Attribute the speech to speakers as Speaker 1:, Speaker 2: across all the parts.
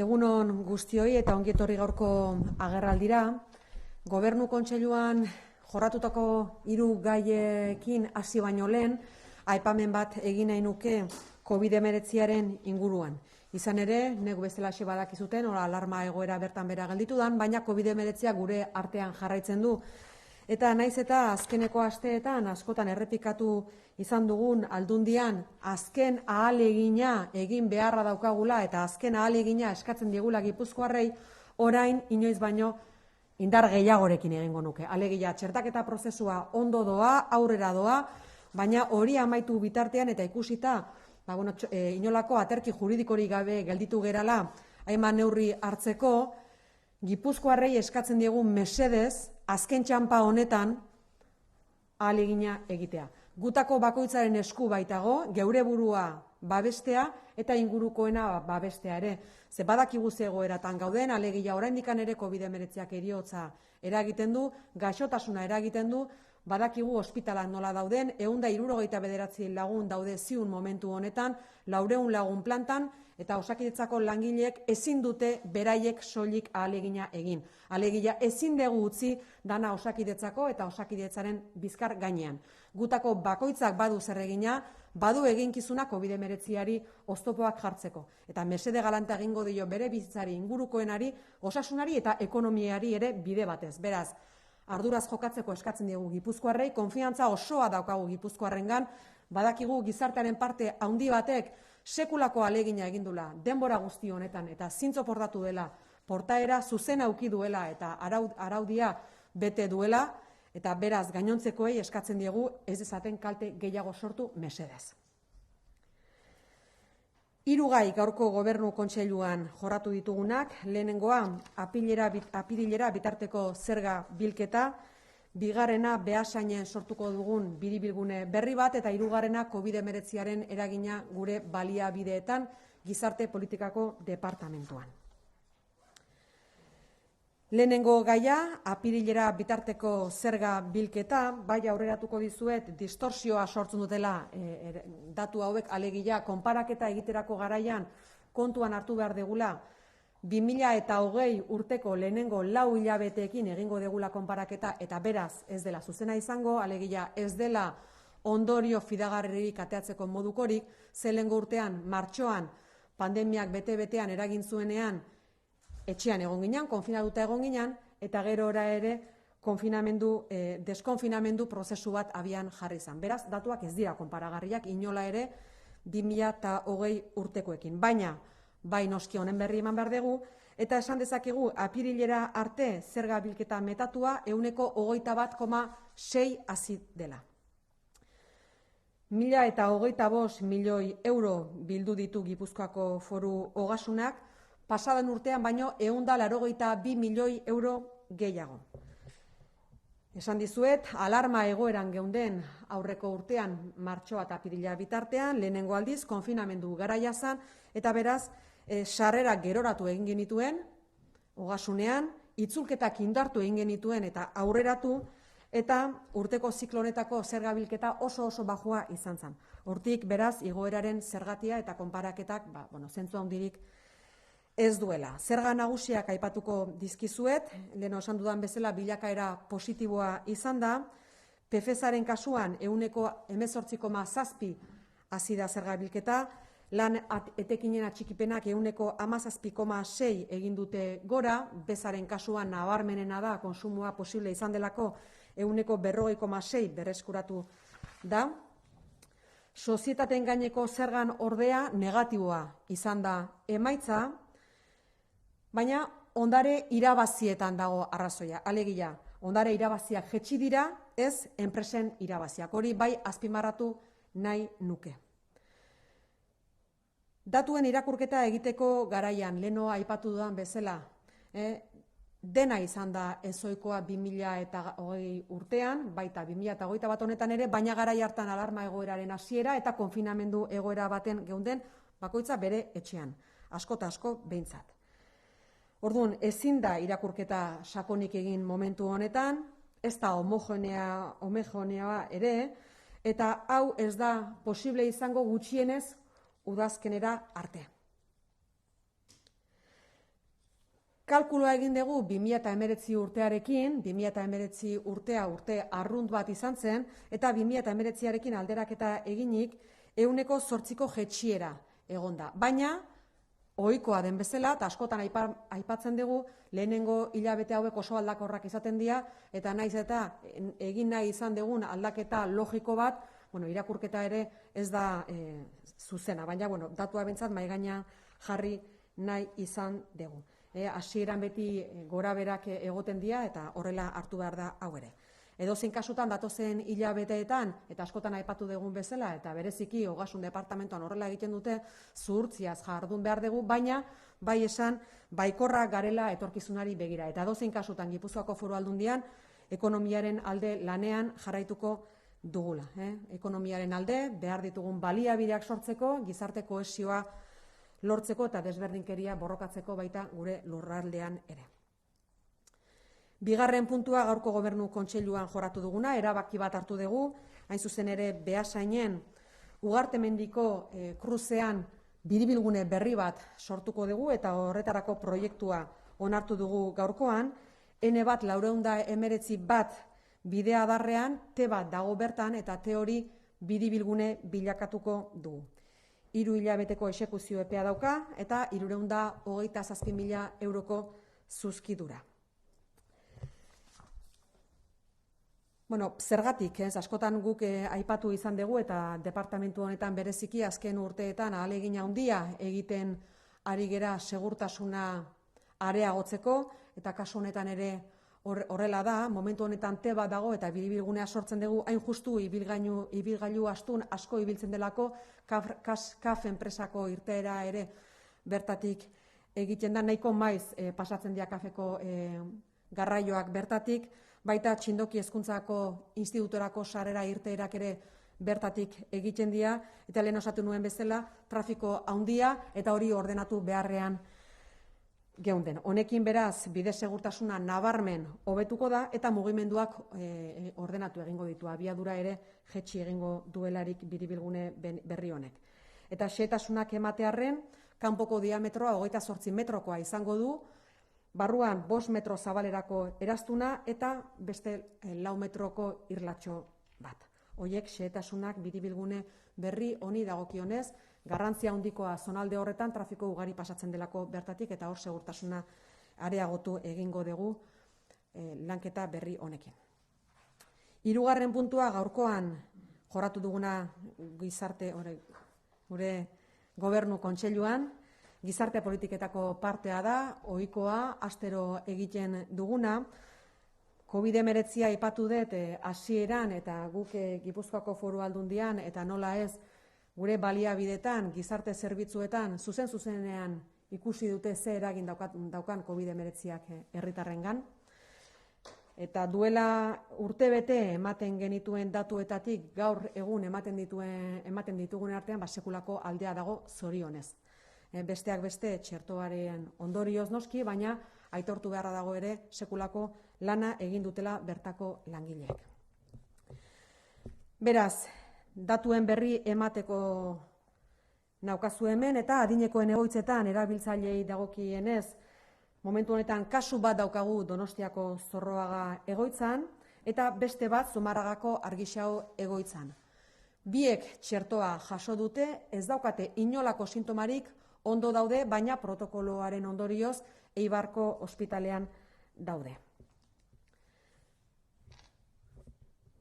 Speaker 1: Egunon guztioi eta ongi etorri gaurko agerraldira. Gobernu Kontseiluan jorratutako 3 gaiekin hasi baino lehen, aipamen bat egin nahi nuke COVID-19aren inguruan. Izan ere, negu bezalaxe badakizuten, alarma egoera bertan bera gelditu dan, baina COVID-19 gure artean jarraitzen du. Eta naiz eta azkeneko asteetan askotan errepikatu izan dugun Aldundian azken ahalegina egin beharra daukagula eta azken ahalegina eskatzen diegula Gipuzkoarrei, orain inoiz baino indar gehiagorekin egingo nuke. Alegia txertaketa prozesua ondo doa, aurrera doa, baina hori amaitu bitartean eta ikusita inolako aterki juridikorik gabe gelditu gerala hainbat neurri hartzeko, Gipuzkoarrei eskatzen diegu mesedez azken txanpa honetan ahalegina egitea. Gutako bakoitzaren esku baitago, geure burua babestea eta ingurukoena babestea ere. Ze badakigu ze egoeratan gauden, alegia oraindikan ere COVID-19ak heriotza eragiten du, gaixotasuna eragiten du, badakigu ospitalak nola dauden, 169 lagun daude ziun momentu honetan, 400 lagun plantan, eta Osakidetzako langileek ezin dute beraiek soilik ahalegina egin. Alegia ezin dugu utzi dana Osakidetzako eta Osakidetzaren bizkar gainean. Gutako bakoitzak badu zer egina, badu eginkizuna COVID-19ari oztopoak jartzeko. Eta mesede galanta egingo dio bere bizitzari, ingurukoenari, osasunari eta ekonomiari ere bide batez. Beraz, arduraz jokatzeko eskatzen diegu Gipuzkoarrei, konfiantza osoa daukagu Gipuzkoarrengan, badakigu gizartearen parte handi batek sekulako ahalegina egindula denbora guzti honetan eta zintzo portatu dela, portaera zuzena auki duela eta araudia bete duela, eta beraz gainontzekoei eskatzen diegu ez dezaten kalte gehiago sortu mesedez. 3 gai gaurko Gobernu Kontseiluan jorratu ditugunak, lehenengoa apirilera bitarteko zerga bilketa, bigarrena Beasainen sortuko dugun biribilgune berri bat, eta 3. COVID-19aren eragina gure baliabideetan gizarte politikako departamentuan. Lehenengo gaia, apirilera bitarteko zerga bilketa, bai aurreratuko dizuet, distorsioa sortzen dutela datu hauek, alegia konparaketa egiterako garaian kontuan hartu behar degula, 2020 urteko lehenengo 4 hilabeteekin egingo degula konparaketa, eta beraz ez dela zuzena izango, alegia ez dela ondorio fidagarririk ateatzeko modukorik, ze lehengo urtean, martxoan, pandemiak bete-betean eragin zuenean, etxean egon ginen, konfinatuta egon ginen, eta gero ere deskonfinamendu prozesu bat abian jarri izan. Beraz, datuak ez dira konparagarriak, inola ere 2020 urtekoekin. Baina, bai noski honen berri eman behar dugu, eta esan dezakegu apirilera arte zerga bilketa metatua 121,6 hasi dela. 1.025 milioi euro bildu ditu Gipuzkoako Foru Ogasunak, pasadan urtean baino 182 milioi euro gehiago. Esan dizuet, alarma egoeran geunden aurreko urtean martxoa eta apirila bitartean, lehenengo aldiz, konfinamendu garaia zan, eta beraz, sarrera geroratu egin genituen, ogasunean, itzulketak indartu egin genituen eta aurreratu, eta urteko ziklonetako zergabilketa oso bajua izan zen. Hortik, beraz, igoeraren zergatia eta konparaketak, zentzu handirik ez duela. Zerga nagusiak aipatuko dizkizuet, lehen esan dudan bezala bilakaera positiboa izan da, PFS-aren kasuan 18,7 hasi da zerga bilketa, lan etekinen atxikipenak 17,6 egin dute gora, bezaren kasuan nabarmenena da, konsumoa posible izan delako 40,6 berreskuratu da. Sozietateen gaineko zergan ordea negatiboa izan da emaitza, baina ondare irabazietan dago arrazoia. Alegia, ondare irabaziak jetxi dira, ez enpresen irabaziak. Hori bai azpimarratu nahi nuke. Datuen irakurketa egiteko garaian, leheno aipatu dudan bezala, dena izan da ezoikoa 2020 urtean, baita 2021 honetan ere, baina garai hartan alarma egoeraren hasiera eta konfinamendu egoera baten geunden bakoitza bere etxean, asko eta asko behintzat. Orduan, ezin da irakurketa sakonik egin momentu honetan, ez da homogeneoa ere, eta hau ez da posible izango gutxienez udazkenera arte. Kalkuloa egin dugu 2019 urtearekin, 2019 urtea urte arrunt bat izan zen, eta 2019arekin alderaketa eginik 8%ko jaitsiera egonda. Baina, ohikoa den bezala, eta askotan aipatzen dugu, lehenengo hilabete hauek oso aldakorrak izaten dira, eta naiz eta egin nahi izan dugun aldaketa logiko bat, irakurketa ere ez da zuzena, baina datua bentsat maigaina jarri nahi izan dugu. Hasieran beti gora berak egoten dira eta horrela hartu behar da hau ere. Edozein kasutan datozen hilabeteetan eta askotan aipatu dugun bezala eta bereziki Ogasun Departamentoan horrela egiten dute zuhurtziaz jardun behar dugu, baina bai esan baikorrak garela etorkizunari begira. Eta edozein kasutan Gipuzkoako Foru Aldundian ekonomiaren alde lanean jarraituko dugula. Ekonomiaren alde behar ditugun baliabideak sortzeko, gizarte kohesioa lortzeko eta desberdinkeria borrokatzeko baita gure lurraldean ere. Bigarren puntua gaurko Gobernu Kontseiluan joratu duguna, erabaki bat hartu dugu, hain zuzen ere Beasainen Ugartemendiko kruzean biribilgune berri bat sortuko dugu eta horretarako proiektua onartu dugu gaurkoan, N1-419 bat bidea darrean, T bat dago bertan eta T hori biribilgune bilakatuko dugu. 3 hilabeteko exekuzio epea dauka eta 327.000 euroko zuzkidura. Zergatik, askotan guk aipatu izan dugu eta departamentu honetan bereziki azken urteetan ahalegin handia egiten ari gera segurtasuna areagotzeko eta kasu honetan ere horrela da, momentu honetan T bat dago eta biribilgunea sortzen dugu hain justu ibilgailu astun asko ibiltzen delako KAF enpresako irteera ere bertatik egiten da, nahiko maiz pasatzen dira KAFeko garraioak bertatik, baita Txindoki Hezkuntzako institutorako sarrera irteerak ere bertatik egiten dira, eta lehen osatu nuen bezala trafiko handia eta hori ordenatu beharrean geunden. Honekin beraz, bide segurtasuna nabarmen hobetuko da eta mugimenduak ordenatu egingo ditu, abiadura ere jetxi egingo duelarik biribilgune berri honek. Eta xehetasunak ematearren, kanpoko diametroa 28 metrokoa izango du, barruan 5 metro zabalerako eraztuna eta beste 4 metroko irlatxo bat. Hoiek xehetasunak biribilgune berri honi dagokionez, garrantzia handikoa zonalde horretan trafiko ugari pasatzen delako bertatik eta hor segurtasuna areagotu egingo dugu lanketa berri honekin. 3. puntua gaurkoan joratu duguna gure Gobernu Kontseiluan, gizarte politiketako partea da, ohikoa, astero egiten duguna. COVID-19 aipatu dut hasieran eta guk Gipuzkoako Foru Aldundian eta nola ez gure baliabidetan, gizarte zerbitzuetan, zuzenean ikusi dute ze eragin daukan COVID-19ak herritarrengan. Eta duela urtebete ematen genituen datuetatik gaur egun ematen ditugun artean sekulako aldea dago zorionez. Besteak beste txertoaren ondorioz noski, baina aitortu beharra dago ere sekulako lana egin dutela bertako langileek. Beraz, datuen berri emateko naukazu hemen eta adinekoen egoitzetan erabiltzaileei dagokienez, momentu honetan kasu bat daukagu Donostiako Zorroaga egoitzan eta beste bat Zumarragako Argixao egoitzan. Biek txertoa jaso dute, ez daukate inolako sintomarik, ondo daude, baina protokoloaren ondorioz Eibarko ospitalean daude.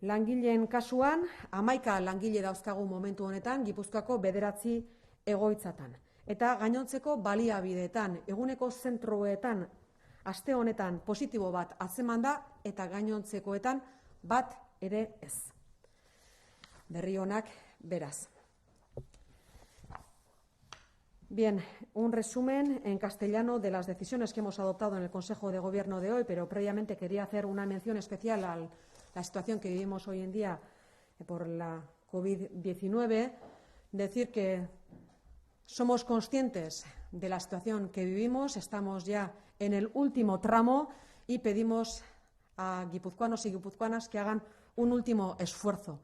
Speaker 1: Langileen kasuan, 11 langile dauzkagu momentu honetan, Gipuzkoako 9 egoitzatan. Eta gainontzeko baliabideetan, eguneko zentroetan, aste honetan positibo bat atzeman da, eta gainontzekoetan bat ere ez. Berri onak beraz. Bien, un resumen en castellano de las decisiones que hemos adoptado en el Consejo de Gobierno de hoy, pero previamente quería hacer una mención especial a la situación que vivimos hoy en día por la COVID-19, decir que somos conscientes de la situación que vivimos, estamos ya en el último tramo y pedimos a guipuzcoanos y guipuzcoanas que hagan un último esfuerzo.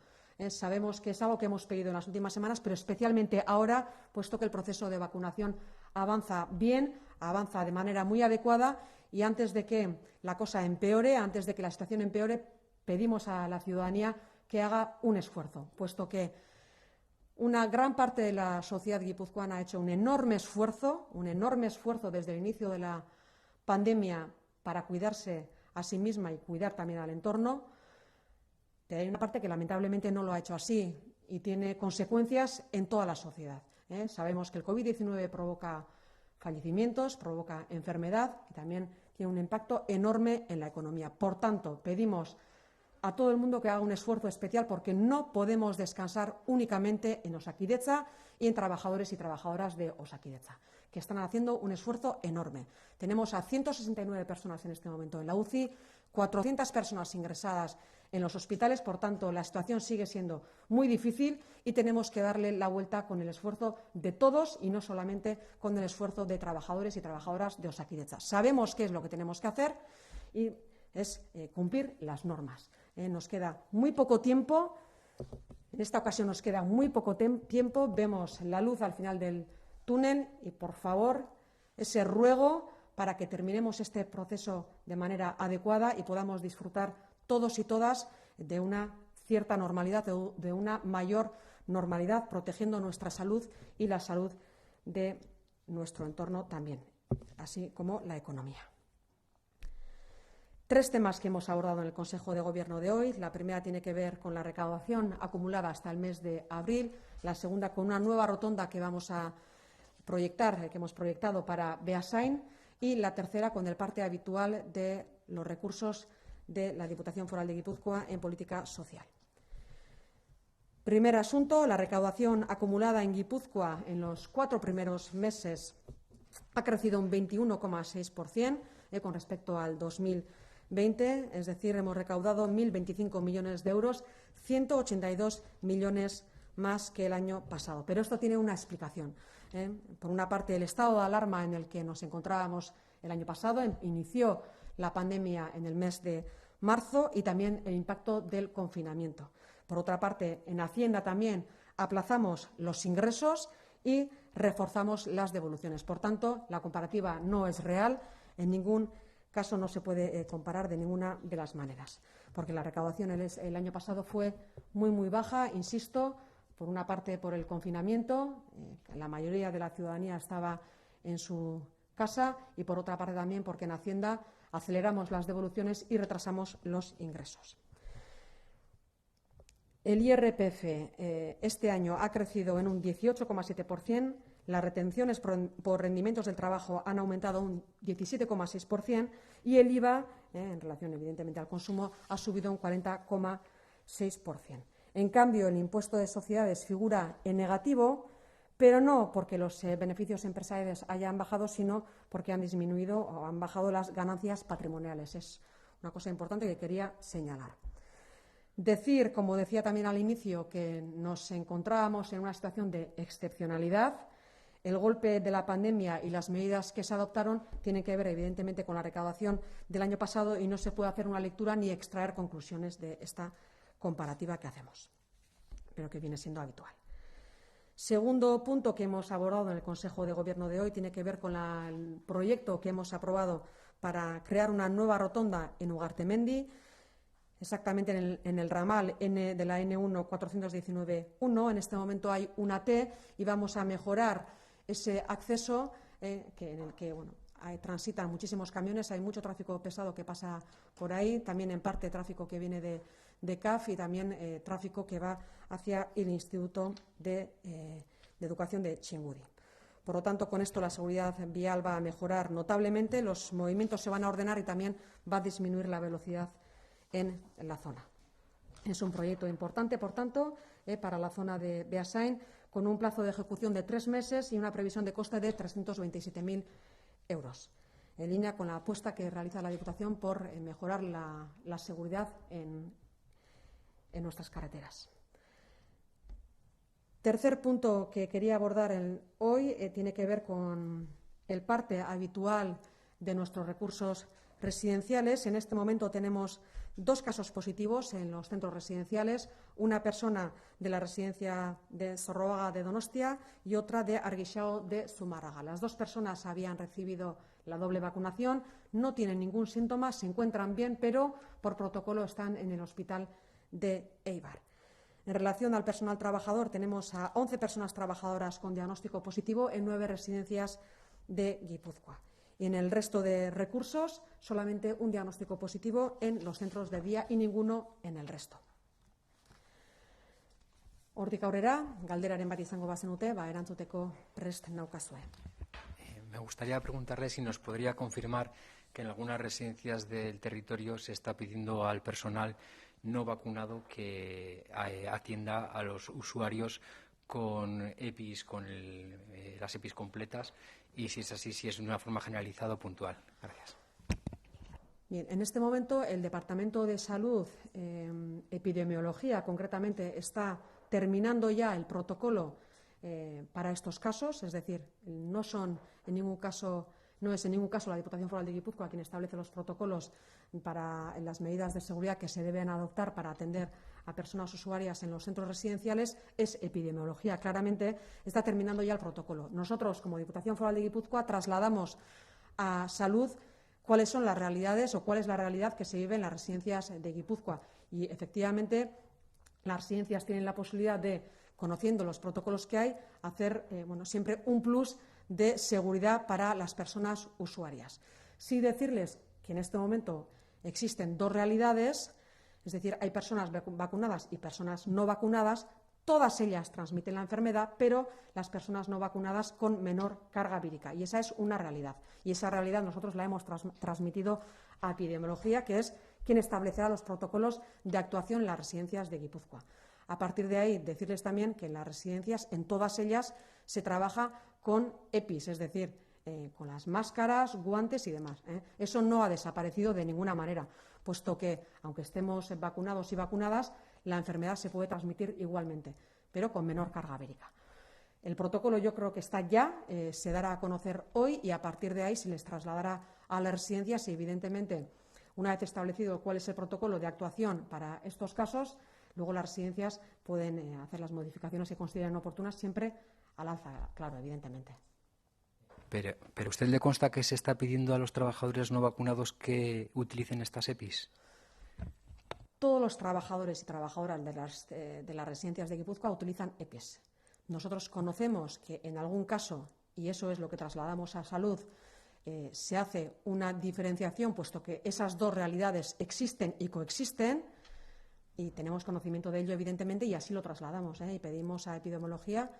Speaker 1: Sabemos que es algo que hemos pedido en las últimas semanas, pero especialmente ahora, puesto que el proceso de vacunación avanza bien, avanza de manera muy adecuada y antes de que la cosa empeore, antes de que la situación empeore, pedimos a la ciudadanía que haga un esfuerzo, puesto que una gran parte de la sociedad guipuzcoana ha hecho un enorme esfuerzo desde el inicio de la pandemia para cuidarse a sí misma y cuidar también al entorno. Pero hay una parte que lamentablemente no lo ha hecho así y tiene consecuencias en toda la sociedad. Sabemos que el COVID-19 provoca fallecimientos, provoca enfermedad y también tiene un impacto enorme en la economía. Por tanto, pedimos a todo el mundo que haga un esfuerzo especial porque no podemos descansar únicamente en Osakidetza y en trabajadores y trabajadoras de Osakidetza, que están haciendo un esfuerzo enorme. Tenemos a 169 personas en este momento en la UCI, 400 personas ingresadas en los hospitales, por tanto, la situación sigue siendo muy difícil y tenemos que darle la vuelta con el esfuerzo de todos y no solamente con el esfuerzo de trabajadores y trabajadoras de Osakidetza. Sabemos qué es lo que tenemos que hacer y es cumplir las normas. Nos queda muy poco tiempo, en esta ocasión nos queda muy poco tiempo, vemos la luz al final del túnel y, por favor, ese ruego para que terminemos este proceso de manera adecuada y podamos disfrutar todos y todas de una cierta normalidad, de una mayor normalidad, protegiendo nuestra salud y la salud de nuestro entorno también, así como la economía. 3 temas que hemos abordado en el Consejo de Gobierno de hoy. La primera tiene que ver con la recaudación acumulada hasta el mes de abril. La segunda, con una nueva rotonda que vamos a proyectar, que hemos proyectado para Beasain. Y la tercera, con el parte habitual de los recursos de la Diputación Foral de Guipúzcoa en política social. Primer asunto, la recaudación acumulada en Guipúzcoa en los 4 primeros meses ha crecido un 21,6% con respecto al 2020, es decir, hemos recaudado 1.025 millones de euros, 182 millones más que el año pasado. Pero esto tiene una explicación. Por una parte, el estado de alarma en el que nos encontrábamos el año pasado inició la pandemia en el mes de marzo y también el impacto del confinamiento. Por otra parte, en Hacienda también aplazamos los ingresos y reforzamos las devoluciones. Por tanto, la comparativa no es real, en ningún caso no se puede comparar de ninguna de las maneras, porque la recaudación el año pasado fue muy baja, insisto, por una parte por el confinamiento, la mayoría de la ciudadanía estaba en su casa y por otra parte también porque en Hacienda aceleramos las devoluciones y retrasamos los ingresos. El IRPF este año ha crecido en un 18,7%, las retenciones por rendimientos del trabajo han aumentado un 17,6% y el IVA, en relación evidentemente al consumo, ha subido un 40,6%. En cambio, el impuesto de sociedades figura en negativo, pero no porque los beneficios empresariales hayan bajado, sino porque han disminuido o han bajado las ganancias patrimoniales. Es una cosa importante que quería señalar. Decir, como decía también al inicio, que nos encontrábamos en una situación de excepcionalidad. El golpe de la pandemia y las medidas que se adoptaron tienen que ver, evidentemente, con la recaudación del año pasado y no se puede hacer una lectura ni extraer conclusiones de esta comparativa que hacemos, pero que viene siendo habitual. Segundo punto que hemos abordado en el Consejo de Gobierno de hoy tiene que ver con el proyecto que hemos aprobado para crear una nueva rotonda en Ugartemendi, exactamente en el ramal N de la N1 419-1. En este momento hay una T y vamos a mejorar ese acceso en el que transitan muchísimos camiones, hay mucho tráfico pesado que pasa por ahí, también en parte tráfico que viene de CAF y también tráfico que va hacia el Instituto de Educación de Txingudi. Por lo tanto, con esto la seguridad vial va a mejorar notablemente, los movimientos se van a ordenar y también va a disminuir la velocidad en la zona. Es un proyecto importante, por tanto, para la zona de Beasain, con un plazo de ejecución de 3 meses y una previsión de coste de 327.000 euros, en línea con la apuesta que realiza la Diputación por mejorar la seguridad en nuestras carreteras. Tercer punto que quería abordar hoy tiene que ver con el parte habitual de nuestros recursos residenciales. En este momento tenemos 2 casos positivos en los centros residenciales, una persona de la residencia de Zorroaga de Donostia y otra de Argixao de Zumárraga. Las 2 personas habían recibido la doble vacunación, no tienen ningún síntoma, se encuentran bien, pero por protocolo están en el hospital de Eibar. En relación al personal trabajador, tenemos a 11 personas trabajadoras con diagnóstico positivo en 9 residencias de Guipúzcoa. Y en el resto de recursos, solamente un diagnóstico positivo en los centros de día y ninguno en el resto. Hortik aurrera, galderaren bat izango bazenute, erantzuteko prest naukazue.
Speaker 2: Me gustaría preguntarle si nos podría confirmar que en algunas residencias del territorio se está pidiendo al personal no vacunado que atienda a los usuarios con EPIs, con las EPIs completas, y si es así, si es de una forma generalizada o puntual. Gracias.
Speaker 1: Bien, en este momento el Departamento de Salud, Epidemiología concretamente, está terminando ya el protocolo para estos casos, es decir, no es en ningún caso la Diputación Foral de Guipúzcoa quien establece los protocolos para las medidas de seguridad que se deben adoptar para atender a personas usuarias en los centros residenciales, es epidemiología. Claramente está terminando ya el protocolo. Nosotros, como Diputación Foral de Guipúzcoa, trasladamos a Salud cuáles son las realidades o cuál es la realidad que se vive en las residencias de Guipúzcoa. Y, efectivamente, las residencias tienen la posibilidad de, conociendo los protocolos que hay, hacer siempre un plus de seguridad para las personas usuarias. Sí decirles que en este momento existen 2 realidades, es decir, hay personas vacunadas y personas no vacunadas, todas ellas transmiten la enfermedad, pero las personas no vacunadas con menor carga vírica. Y esa es una realidad. Y esa realidad nosotros la hemos transmitido a Epidemiología, que es quien establecerá los protocolos de actuación en las residencias de Guipúzcoa. A partir de ahí, decirles también que en las residencias, en todas ellas, se trabaja con EPIs, es decir, con las máscaras, guantes y demás. Eso no ha desaparecido de ninguna manera, puesto que, aunque estemos vacunados y vacunadas, la enfermedad se puede transmitir igualmente, pero con menor carga vírica. El protocolo yo creo que está ya, se dará a conocer hoy y a partir de ahí se les trasladará a las residencias y, evidentemente, una vez establecido cuál es el protocolo de actuación para estos casos, luego las residencias pueden hacer las modificaciones que consideren oportunas, siempre al alza, claro, evidentemente.
Speaker 2: ¿Pero usted le consta que se está pidiendo a los trabajadores no vacunados que utilicen estas EPIs?
Speaker 1: Todos los trabajadores y trabajadoras de las residencias de Guipúzcoa utilizan EPIs. Nosotros conocemos que en algún caso, y eso es lo que trasladamos a Salud, se hace una diferenciación, puesto que esas 2 realidades existen y coexisten, y tenemos conocimiento de ello, evidentemente, y así lo trasladamos, y pedimos a Epidemiología,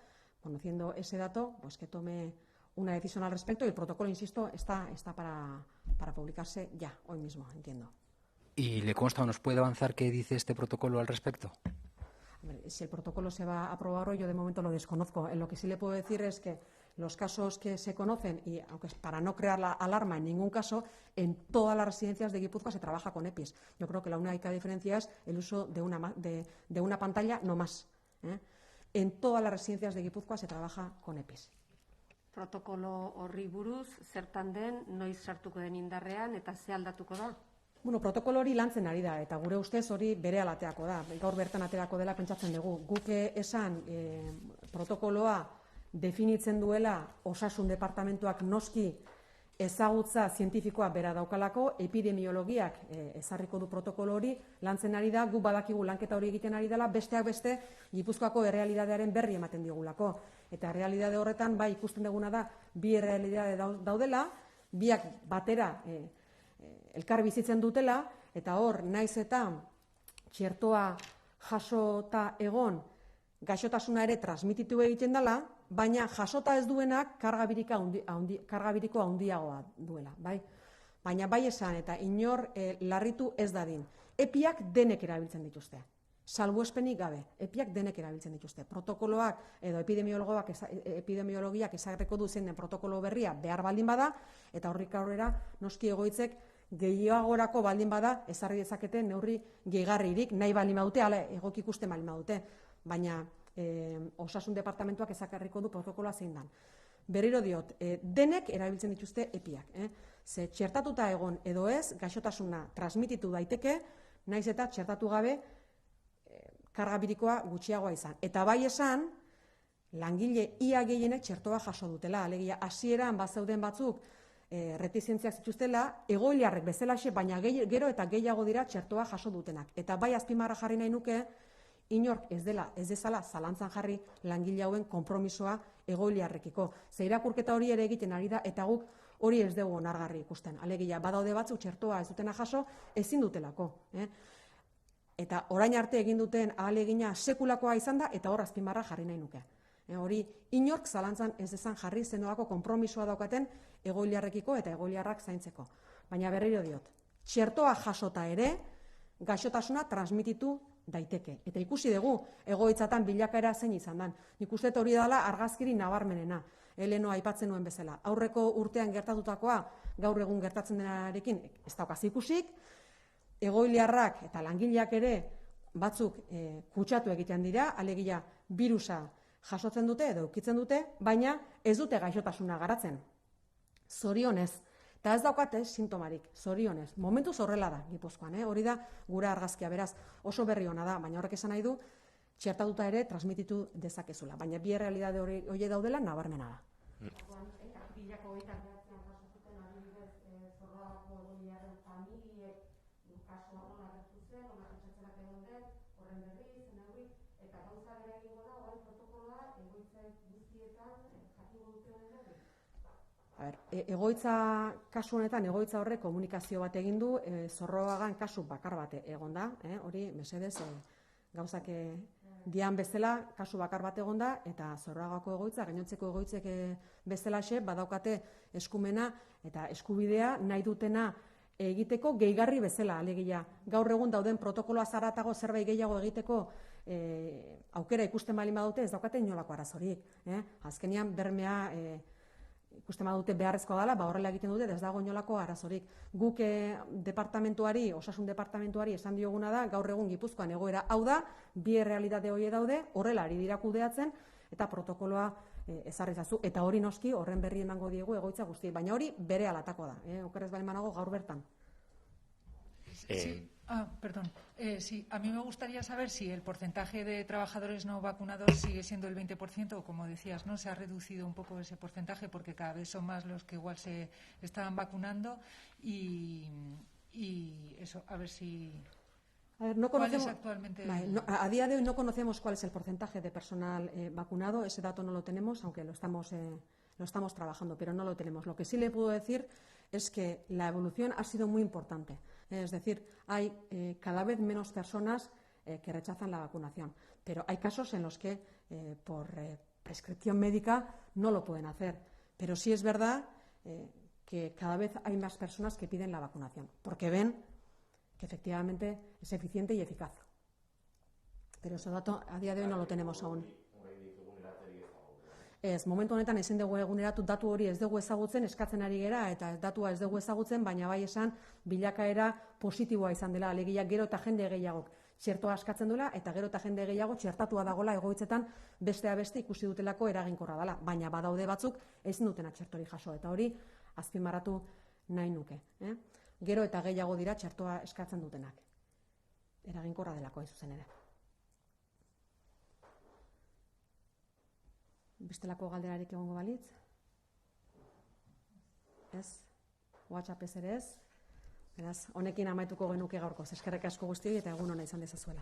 Speaker 1: conociendo ese dato, pues que tome una decisión al respecto, y el protocolo, insisto, está para publicarse ya, hoy mismo, entiendo.
Speaker 2: ¿Y le consta o nos puede avanzar qué dice este protocolo al respecto?
Speaker 1: Si el protocolo se va a aprobar hoy, yo de momento lo desconozco. Lo que sí le puedo decir es que los casos que se conocen, y aunque es para no crear la alarma en ningún caso, en todas las residencias de Guipúzcoa se trabaja con EPIs. Yo creo que la única diferencia es el uso de una pantalla, no más. En todas las residencias de Guipúzcoa se trabaja con EPIs.
Speaker 3: Protokolo horri buruz, zertan den, noiz sartuko den indarrean, eta ze aldatuko da?
Speaker 1: Protokolo hori lantzen ari da, eta gure ustez hori berehala aterako da. Gaur bertan aterako dela pentsatzen dugu. Guk esan protokoloa definitzen duela Osasun Departamentuak noski ezagutza zientifikoa bera daukalako, epidemiologiak ezarriko du protokolo hori, lantzen ari da, guk badakigu lanketa hori egiten ari dela, besteak beste Gipuzkoako errealitatearen berri ematen digulako. Eta errealitate horretan, bai, ikusten duguna da, 2 errealitate daudela, biak batera elkar bizitzen dutela, eta hor, naiz eta txertoa jasota egon, gaixotasuna ere transmititu egiten dela, baina jasota ez duenak karga biriko handiagoa duela, bai? Baina bai esan eta inor larritu ez dadin. EPIak denek erabiltzen dituzte. Salbuespenik gabe, EPIak denek erabiltzen dituzte. Protokoloak edo epidemiologiak ezarriko du zein den protokolo berria behar baldin bada, eta horrik aurrera noski egoitzek gehiagorako baldin bada ezarri dezakete neurri gehigarririk nahi baldin badute, hala egoki ikusten baldin badute. Baina Osasun Departamentuak ezakarriko du protokoloa zein dan. berriro diot, denek erabiltzen dituzte epiak. Ze txertatuta egon edo ez, gaixotasuna transmititu daiteke, naiz eta txertatu gabe karga birikoa gutxiagoa izan. Eta bai esan, langile ia gehienek txertoa jaso dutela. Alegia, hasieran bazeuden batzuk retizentziak zituztela, egoiliarrek bezalaxe, baina gero eta gehiago dira txertoa jaso dutenak. Eta bai azpimarra jarri nahi nuke, inork ez dezala zalantzan jarri langile hauen konpromisoa egoiliarrekiko. Ze irakurketa hori ere egiten ari da, eta guk hori ez dugu onargarri ikusten. Alegia, badaude batzuk txertoa ez dutena jaso, ezin dutelako. Eta orain arte egin duten ahalegina sekulakoa izan da, eta hor azpimarra jarri nahi nuke. Hori inork zalantzan ez dezan jarri zenolako konpromisoa daukaten egoiliarrekiko eta egoiliarrak zaintzeko. Baina berriro diot, txertoa jasota ere, gaixotasuna transmititu daiteke. Eta ikusi dugu, egoitzatan bilakaera zein izan dan. Nik uste hori dela argazkiri nabarmenena, Eleno aipatzen nuen bezala. Aurreko urtean gertatutakoa, gaur egun gertatzen denarekin, ez daukaz ikusik, egoiliarrak eta langileak ere batzuk kutsatu egiten dira, alegia birusa jasotzen dute edo ukitzen dute, baina ez dute gaixotasuna garatzen. Zorionez. Eta ez daukate sintomarik, zorionez. Momentuz horrela da, Gipuzkoan, hori da gura argazkia, beraz, oso berri ona da, baina horrek esan nahi du, txertatuta ere transmititu dezakezula. Baina bi errealitate hori daudela nabarmena da.
Speaker 3: Bilako hogeita behatzean jasotuten adibidez Zorroagako egoiliarren familiek kasu nola gertu zen, nola pentsatzera egon den, horren berri, neurri, eta gauza bera egingo da, orain protokoloa egoitza guztietan jakingo duten berri.
Speaker 1: Egoitza kasu honetan, egoitza horrek komunikazio bat egin du, Zorroagan kasu bakar bat egon da, hori mesedez gauzak dian bezala kasu bakar bat egon da, eta Zorroagako egoitza, gainontzeko egoitzek bezalaxe, badaukate eskumena eta eskubidea nahi dutena egiteko gehigarri bezala, alegia. Gaur egun dauden protokoloa zaratago zerbait gehiago egiteko aukera ikusten baldin badute ez daukate inolako arazorik. Azkenean bermea ikusten badute beharrezkoa dela, horrela egiten dute, ez dago inolako arazorik. Guk departamentuari, osasun departamentuari esan dioguna da, gaur egun Gipuzkoan egoera hau da, bi errealitate hori daude, horrela ari dira kudeatzen, eta protokoloa ezarri zazu. Eta hori noski horren berri emango diegu egoitza guztiei, baina hori bere alatako da, okerrez baldin banago gaur bertan.
Speaker 4: Sí. Perdón. Sí, a mí me gustaría saber si el porcentaje de trabajadores no vacunados sigue siendo el 20% o, como decías, ¿no? Se ha reducido un poco ese porcentaje porque cada vez son más los que igual se estaban vacunando y eso, a ver si... ¿Cuál es actualmente?
Speaker 1: A día de hoy no conocemos cuál es el porcentaje de personal vacunado, ese dato no lo tenemos, aunque lo estamos trabajando, pero no lo tenemos. Lo que sí le puedo decir es que la evolución ha sido muy importante. Es decir, hay cada vez menos personas que rechazan la vacunación, pero hay casos en los que por prescripción médica no lo pueden hacer. Pero sí es verdad que cada vez hay más personas que piden la vacunación, porque ven que efectivamente es eficiente y eficaz. Pero ese dato a día de hoy no lo tenemos aún. Momentu honetan ezin dugu eguneratu, datu hori ez dugu ezagutzen, eskatzen ari gera, eta datua ez dugu ezagutzen, baina bai esan bilakaera positiboa izan dela, alegia gero eta jende gehiagok txertoa askatzen duela, eta gero eta jende gehiago txertatua dagoela egoitzetan bestea beste ikusi dutelako eraginkorra dela, baina badaude batzuk ezin dutena txertori jaso, eta hori azpimarratu nahi nuke. Gero eta gehiago dira txertoa eskatzen dutenak. Eraginkorra delako ez zuzen ere. Bestelako galderarik egongo balitz? Ez? WhatsApp ez ere ez? Beraz, honekin amaituko genuke gaurkoz. Eskerrik asko guztioi eta egun ona izan dezazuela.